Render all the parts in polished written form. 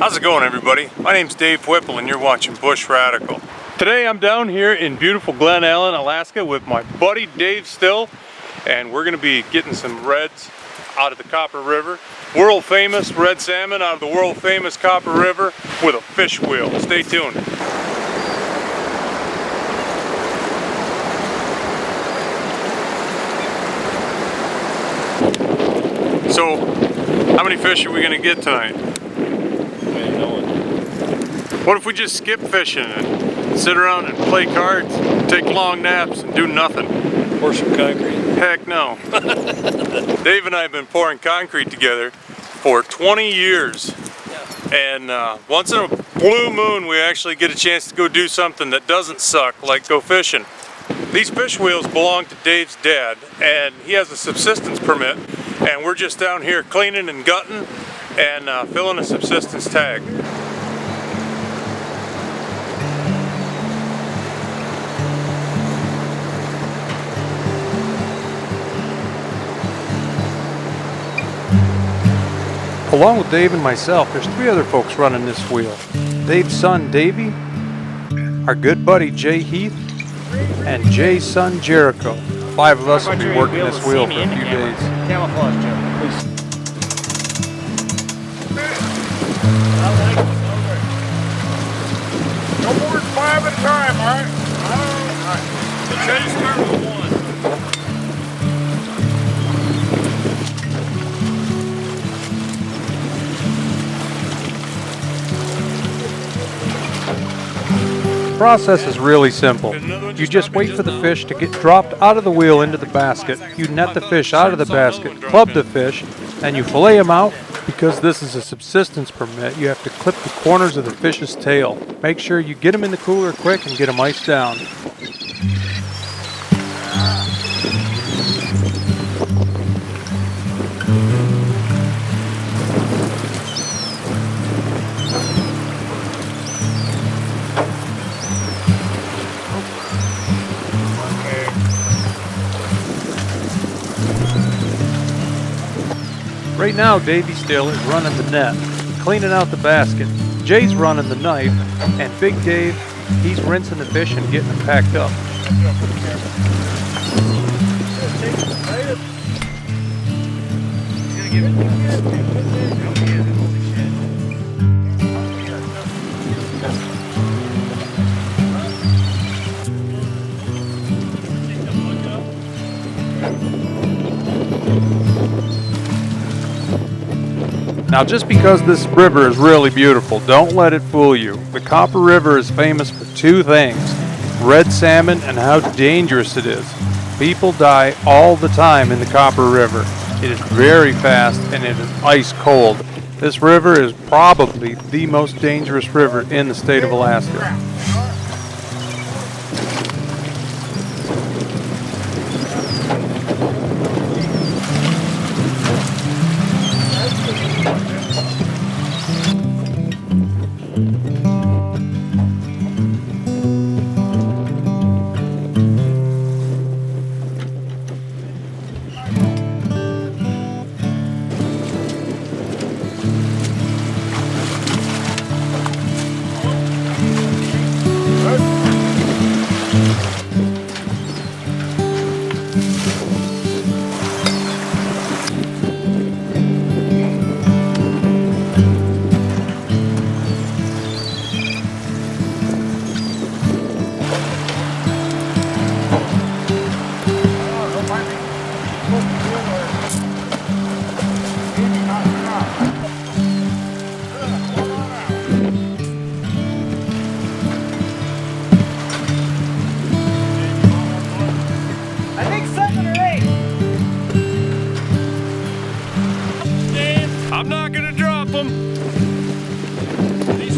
How's it going, everybody? My name's Dave Whipple and you're watching Bush Radical. Today I'm down here in beautiful Glen Ellen, Alaska with my buddy Dave Still, and we're going to be getting some reds out of the Copper River. World famous red salmon out of the world famous Copper River with a fish wheel. Stay tuned. So, how many fish are we going to get tonight? What if we just skip fishing and sit around and play cards, take long naps and do nothing? Pour some concrete? Heck no. Dave and I have been pouring concrete together for 20 years. And once in a blue moon we actually get a chance to go do something that doesn't suck, like go fishing. These fish wheels belong to Dave's dad, and he has a subsistence permit, and we're just down here cleaning and gutting and filling a subsistence tag. Along with Dave and myself, there's 3 other folks running this wheel. Dave's son, Davey, our good buddy, Jay Heath, and Jay's son, Jericho. 5 of us will be working this wheel for a few days. Camouflage, Joe, please. No more than 5 at a time, all right? All right. So Jay, start with 1. The process is really simple. You just wait for the fish to get dropped out of the wheel into the basket. You net the fish out of the basket, club the fish, and you fillet them out. Because this is a subsistence permit, you have to clip the corners of the fish's tail. Make sure you get them in the cooler quick and get them iced down. Right now, Davey Still is running the net, cleaning out the basket. Jay's running the knife, and Big Dave, he's rinsing the fish and getting them packed up. Now, just because this river is really beautiful, don't let it fool you. The Copper River is famous for 2 things: red salmon and how dangerous it is. People die all the time in the Copper River. It is very fast and it is ice cold. This river is probably the most dangerous river in the state of Alaska. I'm not gonna drop them. These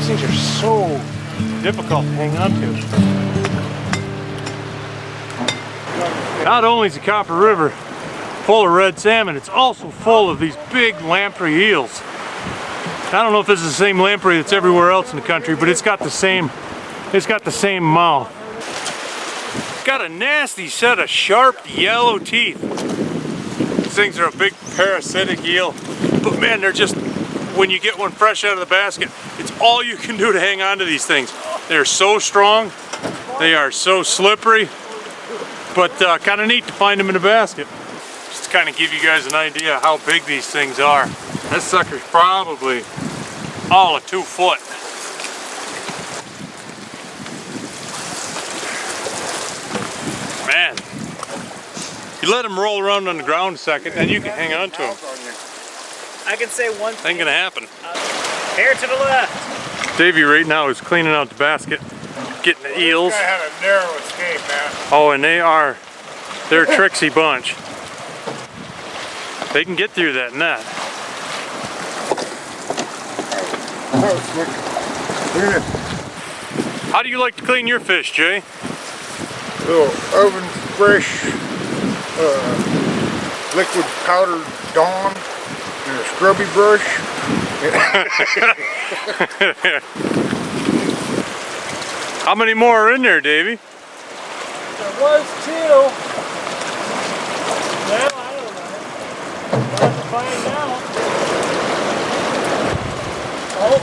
things are so difficult to hang on to. Not only is the Copper River full of red salmon, it's also full of these big lamprey eels. I don't know if this is the same lamprey that's everywhere else in the country, but it's got the same mouth. Got a nasty set of sharp yellow teeth. These things are a big parasitic eel, but man, they're just, when you get one fresh out of the basket, it's all you can do to hang on to these things. They're so strong, they are so slippery, but kind of neat to find them in a basket. Just to kind of give you guys an idea how big these things are. This sucker's probably all of 2 foot. Man, you let them roll around on the ground a second, and you can hang on to them. I can say one thing. Ain't gonna happen. Hair to the left. Davey right now is cleaning out the basket, getting the eels. This guy had a narrow escape, man. Oh, and they're a tricksy bunch. They can get through that net. How do you like to clean your fish, Jay? Little oven fresh, liquid powdered Dawn and a scrubby brush. How many more are in there, Davey? There was 2. Now I don't know. We'll have to find out. Oh,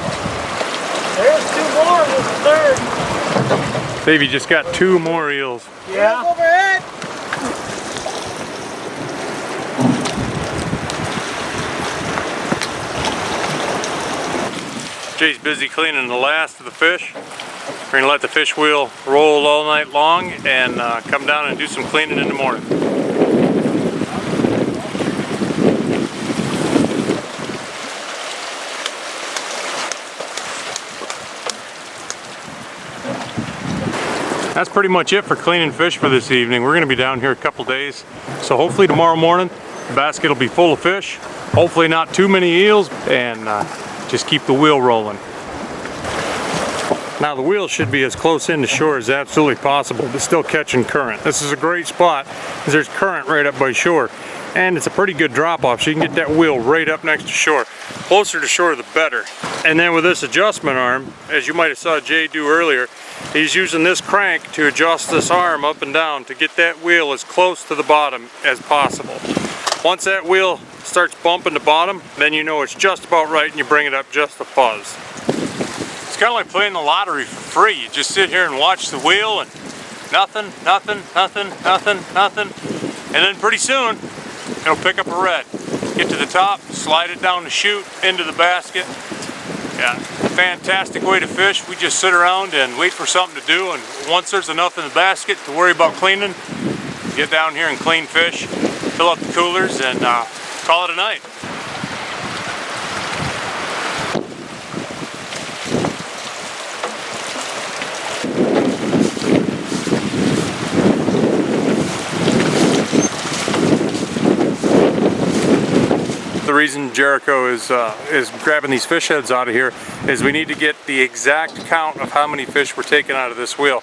there's 2 more. There's a 3rd. Davey just got 2 more eels. Yeah. Overhead. Jay's busy cleaning the last of the fish. We're gonna let the fish wheel roll all night long and come down and do some cleaning in the morning. That's pretty much it for cleaning fish for this evening. We're gonna be down here a couple days. So hopefully tomorrow morning, the basket will be full of fish. Hopefully not too many eels, and just keep the wheel rolling. Now the wheel should be as close in to shore as absolutely possible, but still catching current. This is a great spot because there's current right up by shore. And it's a pretty good drop off, so you can get that wheel right up next to shore. Closer to shore, the better. And then with this adjustment arm, as you might have saw Jay do earlier, he's using this crank to adjust this arm up and down to get that wheel as close to the bottom as possible. Once that wheel starts bumping the bottom, then you know it's just about right and you bring it up just a fuzz. It's kind of like playing the lottery for free. You just sit here and watch the wheel and nothing, nothing, nothing, nothing, nothing. And then pretty soon, it'll pick up a red. Get to the top, slide it down the chute into the basket. Yeah, fantastic way to fish. We just sit around and wait for something to do, and once there's enough in the basket to worry about cleaning, get down here and clean fish, fill up the coolers, and call it a night. The reason Jericho is grabbing these fish heads out of here is we need to get the exact count of how many fish we're taking out of this wheel.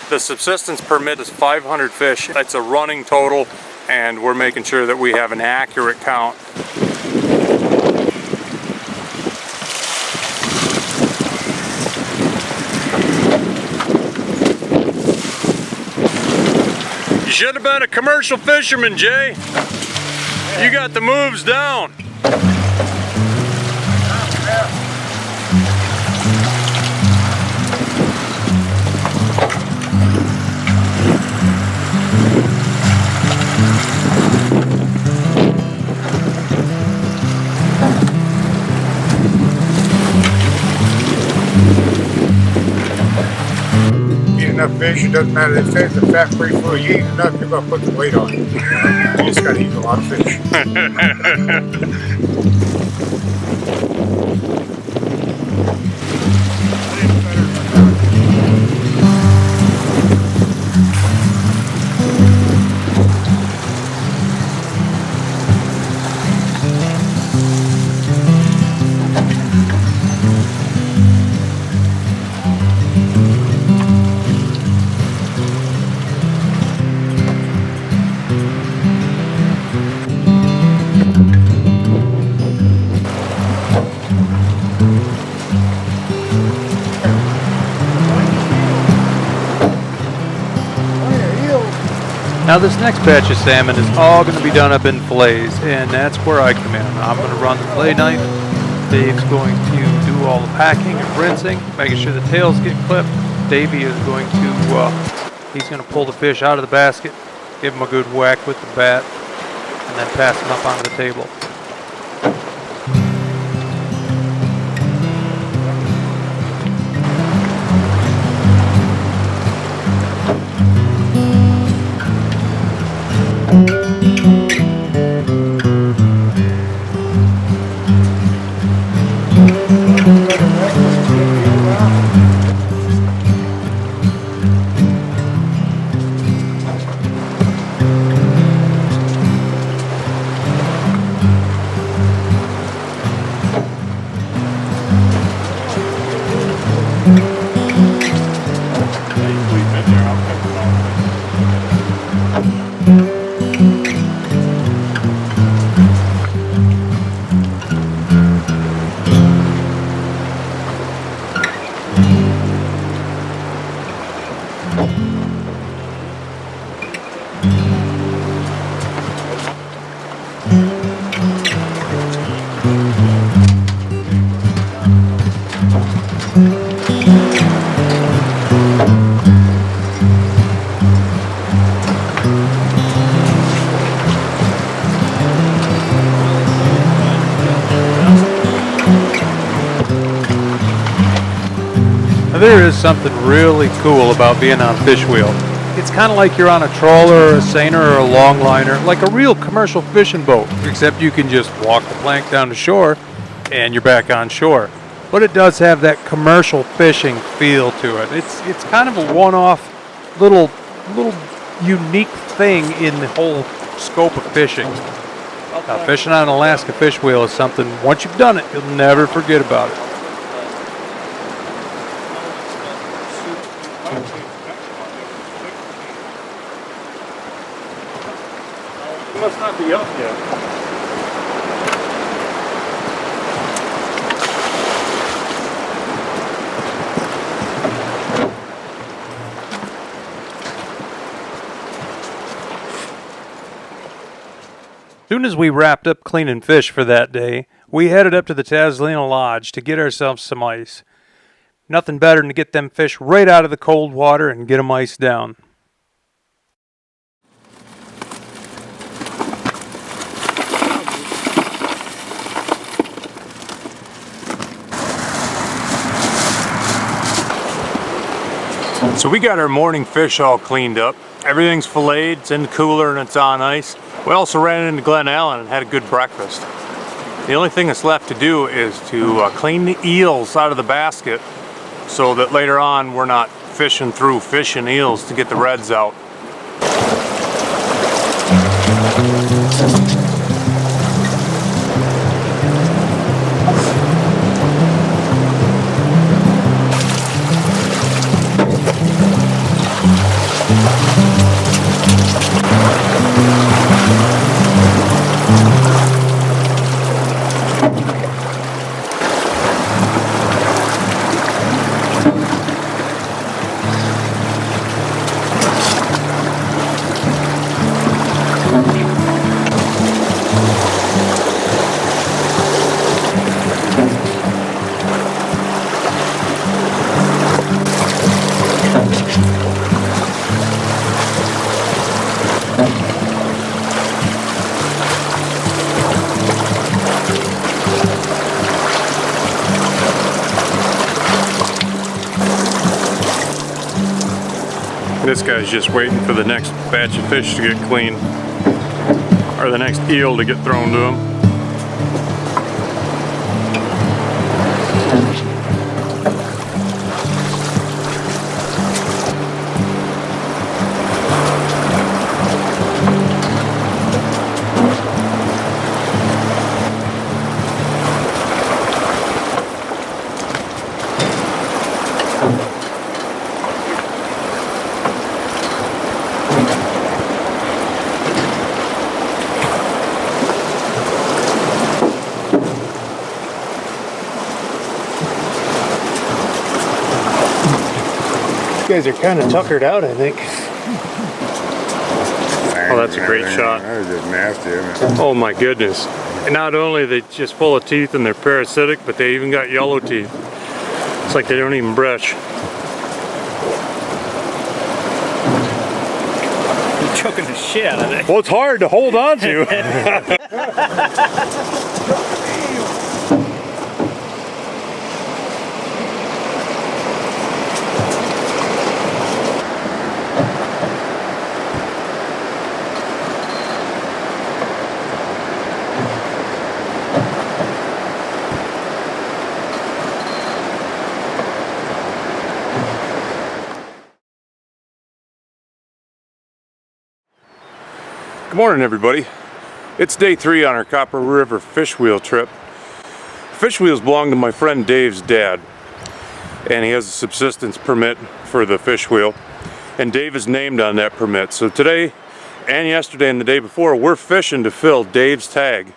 The subsistence permit is 500 fish. That's a running total, and we're making sure that we have an accurate count. You should have been a commercial fisherman, Jay. You got the moves down. Eat enough fish, it doesn't matter if it's a fat-free food. You eat enough, you're going to put the weight on. You just got to eat a lot of fish. Now this next batch of salmon is all going to be done up in fillets, and that's where I come in. I'm going to run the fillet knife. Dave's going to do all the packing and rinsing, making sure the tails get clipped. Davey is going to, he's going to pull the fish out of the basket, give him a good whack with the bat, and then pass him up onto the table. There is something really cool about being on Fishwheel. It's kind of like you're on a trawler or a seiner or a longliner, like a real commercial fishing boat, except you can just walk the plank down to shore and you're back on shore. But it does have that commercial fishing feel to it. It's kind of a one-off little unique thing in the whole scope of fishing. Now, fishing on an Alaska Fishwheel is something, once you've done it, you'll never forget about it. Must not be up yet. Soon as we wrapped up cleaning fish for that day, we headed up to the Taslina Lodge to get ourselves some ice. Nothing better than to get them fish right out of the cold water and get them iced down. So we got our morning fish all cleaned up. Everything's filleted, it's in the cooler and it's on ice. We also ran into Glen Allen and had a good breakfast. The only thing that's left to do is to clean the eels out of the basket so that later on we're not fishing through fish and eels to get the reds out. This guy's just waiting for the next batch of fish to get clean, or the next eel to get thrown to him. You guys are kind of tuckered out, I think. Oh, that's a great shot. That was just nasty, isn't it? Oh my goodness. And not only are they just full of teeth and they're parasitic, but they even got yellow teeth. It's like they don't even brush. You're choking the shit out of it. Well, it's hard to hold on to. Good morning, everybody. It's day 3 on our Copper River Fishwheel trip. Fishwheels belong to my friend Dave's dad, and he has a subsistence permit for the Fishwheel, and Dave is named on that permit. So today and yesterday and the day before, we're fishing to fill Dave's tag.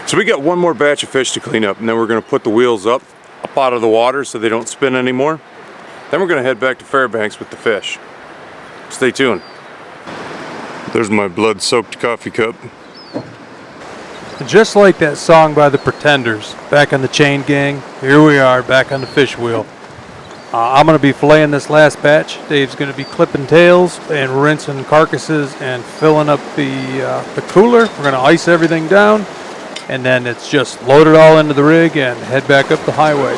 So we got one more batch of fish to clean up, and then we're going to put the wheels up out of the water so they don't spin anymore. Then we're going to head back to Fairbanks with the fish. Stay tuned. There's my blood-soaked coffee cup. Just like that song by the Pretenders, back on the Chain Gang, here we are back on the Fishwheel. I'm going to be filleting this last batch. Dave's going to be clipping tails and rinsing carcasses and filling up the cooler. We're going to ice everything down, and then it's just load it all into the rig and head back up the highway.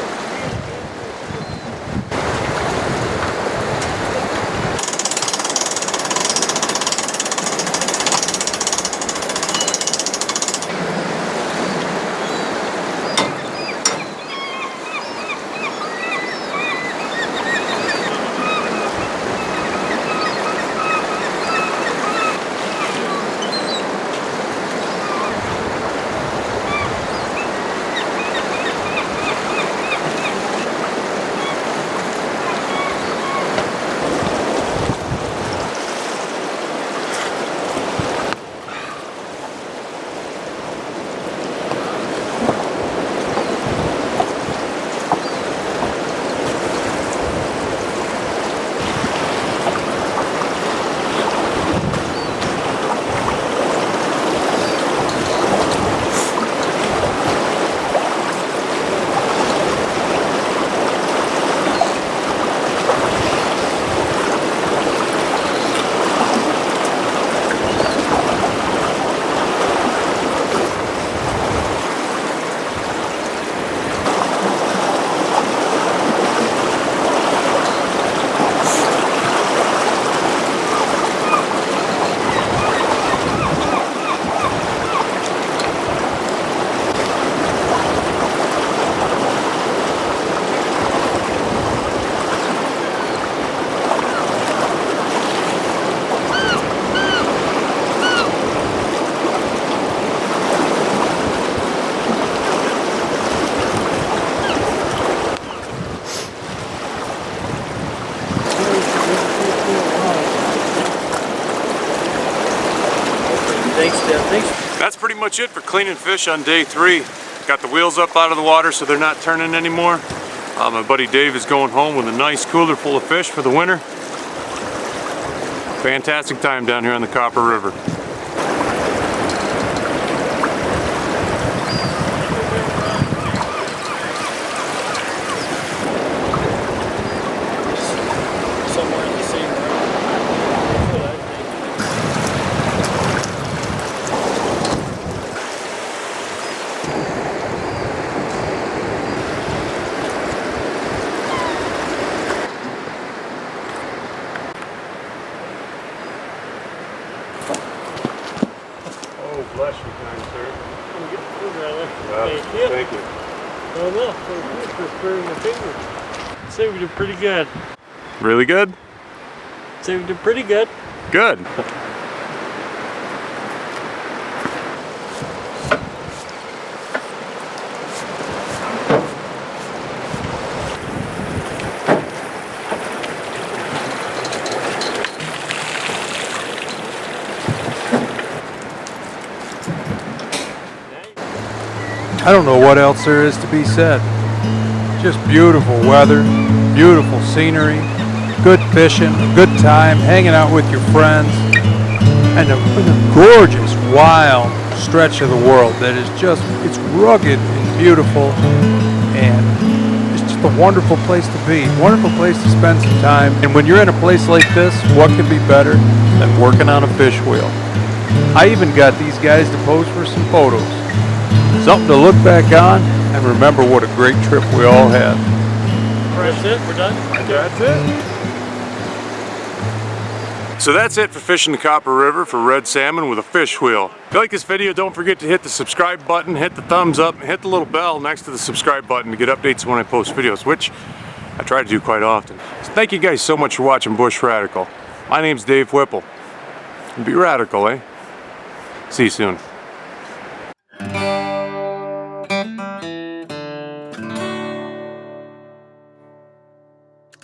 Thanks, Deb. Thanks. That's pretty much it for cleaning fish on day 3. Got the wheels up out of the water so they're not turning anymore. My buddy Dave is going home with a nice cooler full of fish for the winter. Fantastic time down here on the Copper River. Somewhere in the same room. Oh, bless you, kind sir. We'll get the food right there. Thank you. Oh no, for sparing the finger. I'd say we did pretty good. Really good? I'd say we did pretty good. Good. I don't know what else there is to be said. Just beautiful weather, beautiful scenery, good fishing, good time, hanging out with your friends. and a gorgeous, wild stretch of the world that is just, it's rugged and beautiful, and it's just a wonderful place to be, wonderful place to spend some time. And when you're in a place like this, what could be better than working on a fish wheel? I even got these guys to pose for some photos. Something to look back on and remember what a great trip we all had. That's it? We're done? That's it. So that's it for fishing the Copper River for red salmon with a fish wheel. If you like this video, don't forget to hit the subscribe button, hit the thumbs up, and hit the little bell next to the subscribe button to get updates when I post videos, which I try to do quite often. So thank you guys so much for watching Bush Radical. My name's Dave Whipple. Be radical, eh? See you soon.